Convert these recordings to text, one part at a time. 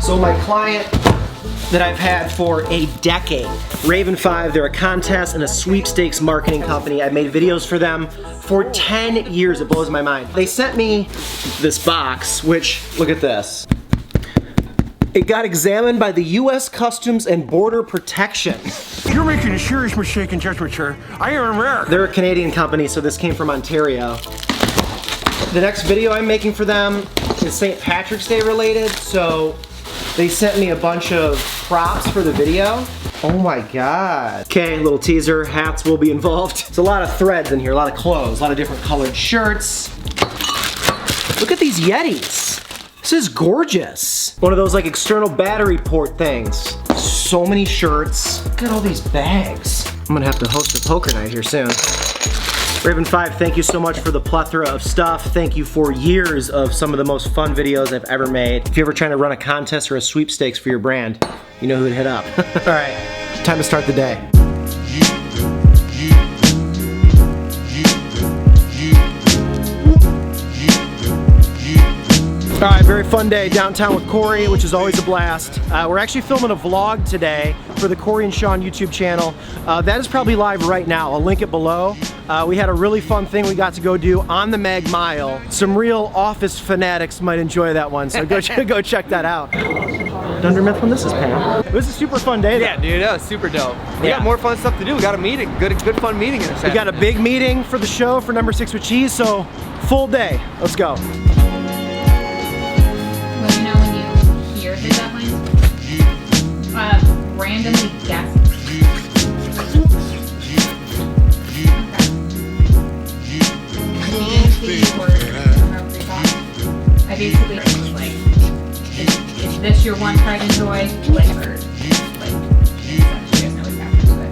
So my client that I've had for a decade, Raven 5, they're a contest and a sweepstakes marketing company. I've made videos for them for 10 years, it blows my mind. They sent me this box, which, look at this. It got examined by the U.S. Customs and Border Protection. You're making a serious mistake in judgment, sir. I am rare. They're a Canadian company, so this came from Ontario. The next video I'm making for them is St. Patrick's Day related, so they sent me a bunch of props for the video. Oh my God. Okay, little teaser, hats will be involved. It's a lot of threads in here, a lot of clothes, a lot of different colored shirts. Look at these Yetis. This is gorgeous. One of those like external battery port things. So many shirts. Look at all these bags. I'm gonna have to host a poker night here soon. Raven 5, thank you so much for the plethora of stuff. Thank you for years of some of the most fun videos I've ever made. If you're ever trying to run a contest or a sweepstakes for your brand, you know who to hit up. All right, time to start the day. All right, very fun day downtown with Corey, which is always a blast. We're actually filming a vlog today for the Corey and Sean YouTube channel. That is probably live right now. I'll link it below. We had a really fun thing we got to go do on the Mag Mile. Some real office fanatics might enjoy that one, so go check that out. Dunder Mifflin, this is Pam. It was a super fun day though. Yeah, dude, that was super dope. We got more fun stuff to do. We got a meeting, good fun meeting in a second. We got a big meeting for the show for number 6 with Cheese, so full day. Let's go. Let me know when you hear the deadlines. Randomly guess. I basically was like, is this your one pride and joy? Like, or, like, you guys know what happens to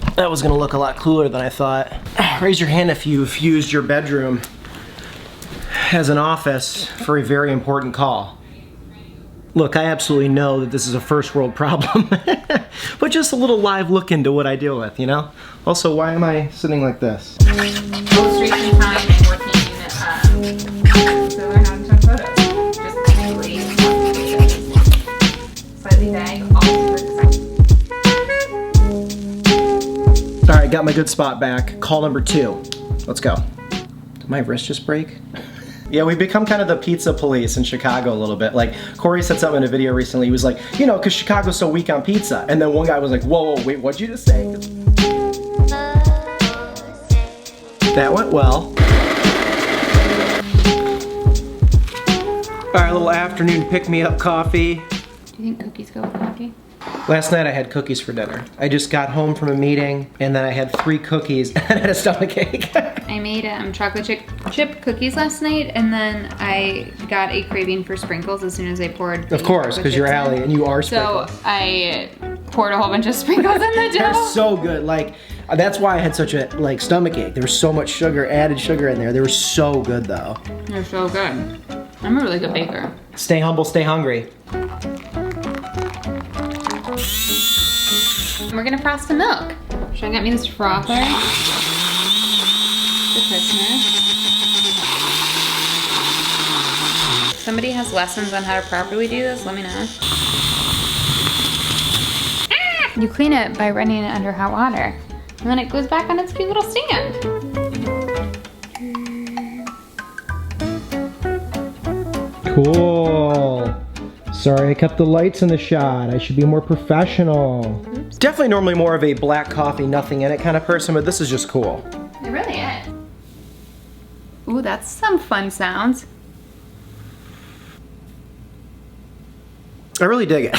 it. That was gonna look a lot cooler than I thought. Raise your hand if you've used your bedroom as an office for a very important call. Look, I absolutely know that this is a first world problem, but just a little live look into what I deal with, you know? Also, why am I sitting like this? Most recent time and working so learn how to take photos. Just basically slightly vague, All right, got my good spot back. Call number 2. Let's go. Did my wrist just break? Yeah, we've become kind of the pizza police in Chicago a little bit. Like, Corey said something in a video recently. He was like, you know, because Chicago's so weak on pizza. And then one guy was like, whoa, whoa, wait, what'd you just say? That went well. All right, a little afternoon pick-me-up coffee. Do you think cookies go with coffee? Last night I had cookies for dinner. I just got home from a meeting and then I had 3 cookies and I had a stomachache. I made chocolate chip cookies last night, and then I got a craving for sprinkles as soon as I poured. Of course, because you're Allie and you are sprinkles. So I poured a whole bunch of sprinkles in the dough. They're so good. Like, that's why I had such a stomachache. There was so much sugar, added sugar in there. They were so good though. They're so good. I'm a really good baker. Stay humble, stay hungry. We're gonna frost the milk. Sean got me this frother for Christmas. If somebody has lessons on how to properly do this, let me know. Ah! You clean it by running it under hot water, and then it goes back on its cute little stand. Cool. Sorry I kept the lights in the shot. I should be more professional. Oops. Definitely normally more of a black coffee, nothing in it kind of person, but this is just cool. It really is. Ooh, that's some fun sounds. I really dig it.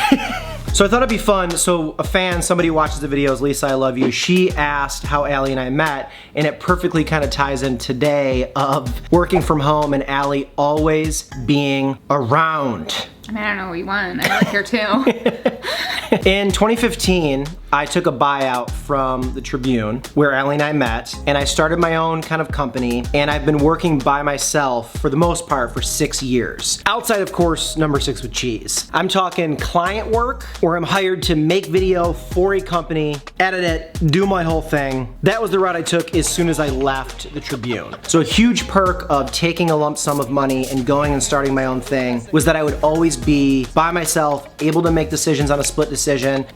So I thought it'd be fun. So a fan, somebody who watches the videos, Lisa, I love you, she asked how Allie and I met, and it perfectly kind of ties in today of working from home and Allie always being around. I mean, I don't know what you want. I like here too. In 2015, I took a buyout from the Tribune where Ellie and I met, and I started my own kind of company, and I've been working by myself for the most part for 6 years. Outside, of course, number 6 with cheese. I'm talking client work where I'm hired to make video for a company, edit it, do my whole thing. That was the route I took as soon as I left the Tribune. So a huge perk of taking a lump sum of money and going and starting my own thing was that I would always be by myself, able to make decisions on a split decision.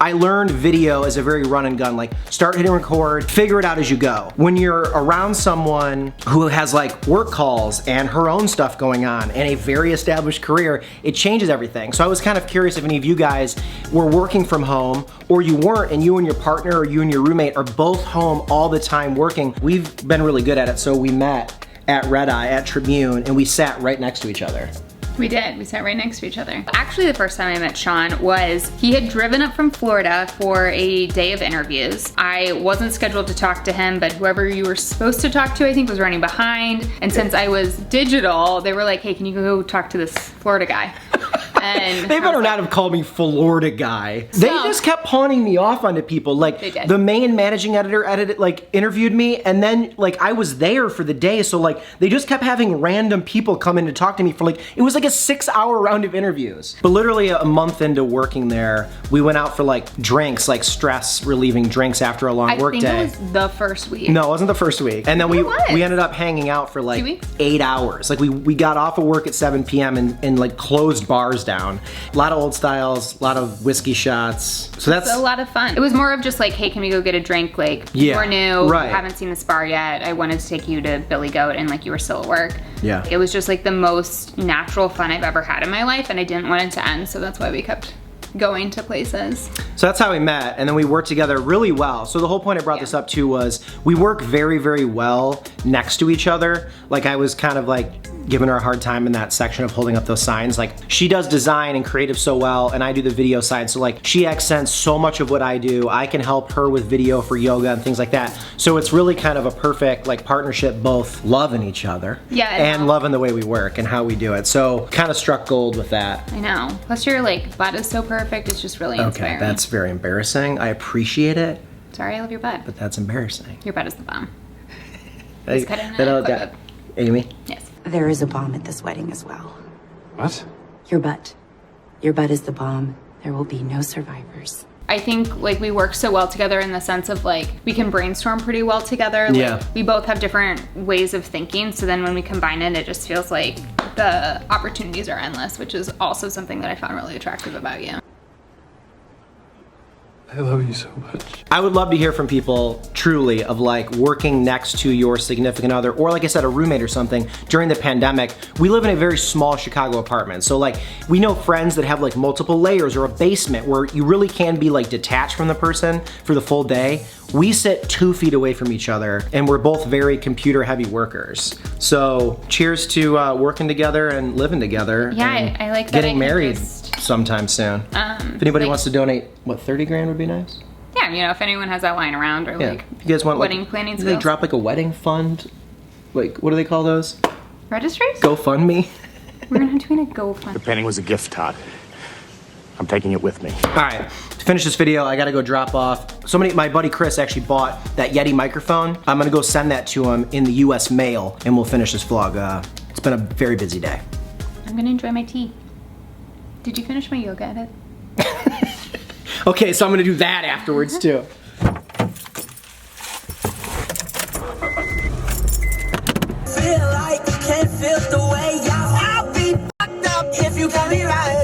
I learned video as a very run and gun, like start, hitting record, figure it out as you go. When you're around someone who has like work calls and her own stuff going on and a very established career, it changes everything. So I was kind of curious if any of you guys were working from home or you weren't, and you and your partner or you and your roommate are both home all the time working. We've been really good at it, so we met at Red Eye at Tribune and we sat right next to each other. We did. We sat right next to each other. Actually, the first time I met Sean was he had driven up from Florida for a day of interviews. I wasn't scheduled to talk to him, but whoever you were supposed to talk to, I think, was running behind. And since I was digital, they were like, hey, can you go talk to this Florida guy? And they better not have called me Florida guy. They just kept pawning me off onto people. Like the main managing editor interviewed me, and then like I was there for the day, so like they just kept having random people come in to talk to me for like, it was like a 6-hour round of interviews. But literally a month into working there, we went out for like drinks, like stress relieving drinks after a long work day. I think it was the first week. No, it wasn't the first week. And then we ended up hanging out for like 8 hours. Like we got off of work at 7 p.m. and like closed bars down. A lot of old styles, a lot of whiskey shots. So that's a lot of fun. It was more of just like, hey, can we go get a drink? Like, we're new, we haven't seen this bar yet. I wanted to take you to Billy Goat and like you were still at work. Yeah. It was just like the most natural fun I've ever had in my life, and I didn't want it to end, so that's why we kept going to places. So that's how we met, and then we worked together really well. So the whole point I brought this up to was we work very, very well next to each other. Like I was kind of like giving her a hard time in that section of holding up those signs. Like she does design and creative so well, and I do the video side. So like she accents so much of what I do. I can help her with video for yoga and things like that. So it's really kind of a perfect like partnership, both loving each other and loving the way we work and how we do it. So kind of struck gold with that. I know. Plus your like butt is so perfect. It's just really inspiring. Okay, that's very embarrassing. I appreciate it. Sorry, I love your butt. But that's embarrassing. Your butt is the bomb. Amy? Yes. There is a bomb at this wedding as well. What? Your butt. Your butt is the bomb. There will be no survivors. I think like we work so well together in the sense of like we can brainstorm pretty well together. Like, we both have different ways of thinking, so then when we combine it just feels like the opportunities are endless, which is also something that I found really attractive about you. I love you so much. I would love to hear from people truly of like working next to your significant other, or like I said, a roommate or something during the pandemic. We live in a very small Chicago apartment. So like we know friends that have like multiple layers or a basement where you really can be like detached from the person for the full day. We sit 2 feet away from each other, and we're both very computer heavy workers. So cheers to working together and living together. Yeah, I like that. Getting married sometime soon. If anybody wants to donate, what, 30 grand would be nice? Yeah, you know, if anyone has that lying around, or like if you guys want wedding planning skills. They drop like a wedding fund, like what do they call those? Registries? GoFundMe. We're not doing a GoFundMe. The painting was a gift, Todd. I'm taking it with me. All right, to finish this video, I gotta go drop off. My buddy Chris actually bought that Yeti microphone. I'm gonna go send that to him in the US mail, and we'll finish this vlog. It's been a very busy day. I'm gonna enjoy my tea. Did you finish my yoga edit? Okay, so I'm gonna do that afterwards too. Feel like you can't feel the way I'll be fucked up if you got me right.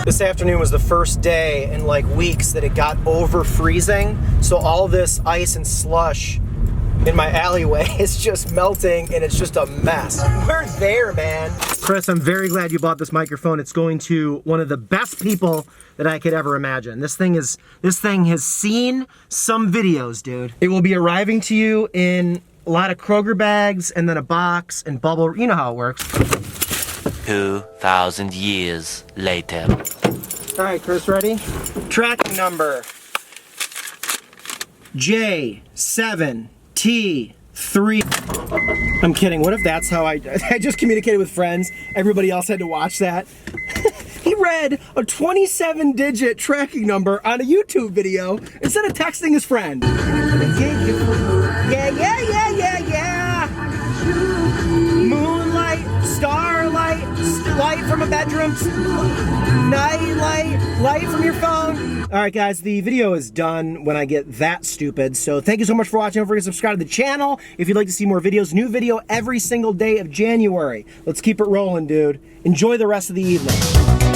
This afternoon was the first day in like weeks that it got over freezing. So all this ice and slush in my alleyway is just melting, and it's just a mess. We're there, man. Chris, I'm very glad you bought this microphone. It's going to one of the best people that I could ever imagine. This thing has seen some videos, dude. It will be arriving to you in a lot of Kroger bags and then a box and bubble. You know how it works. 2,000 years later. All right, Chris, ready? Tracking number J7T 3. I'm kidding. What if that's how I just communicated with friends? Everybody else had to watch that. He read a 27-digit tracking number on a YouTube video instead of texting his friend. Yeah. Moonlight, starlight, light from a bedroom, nightlight, light from your phone. All right, guys, the video is done when I get that stupid. So thank you so much for watching. Don't forget to subscribe to the channel if you'd like to see more videos. New video every single day of January. Let's keep it rolling, dude. Enjoy the rest of the evening.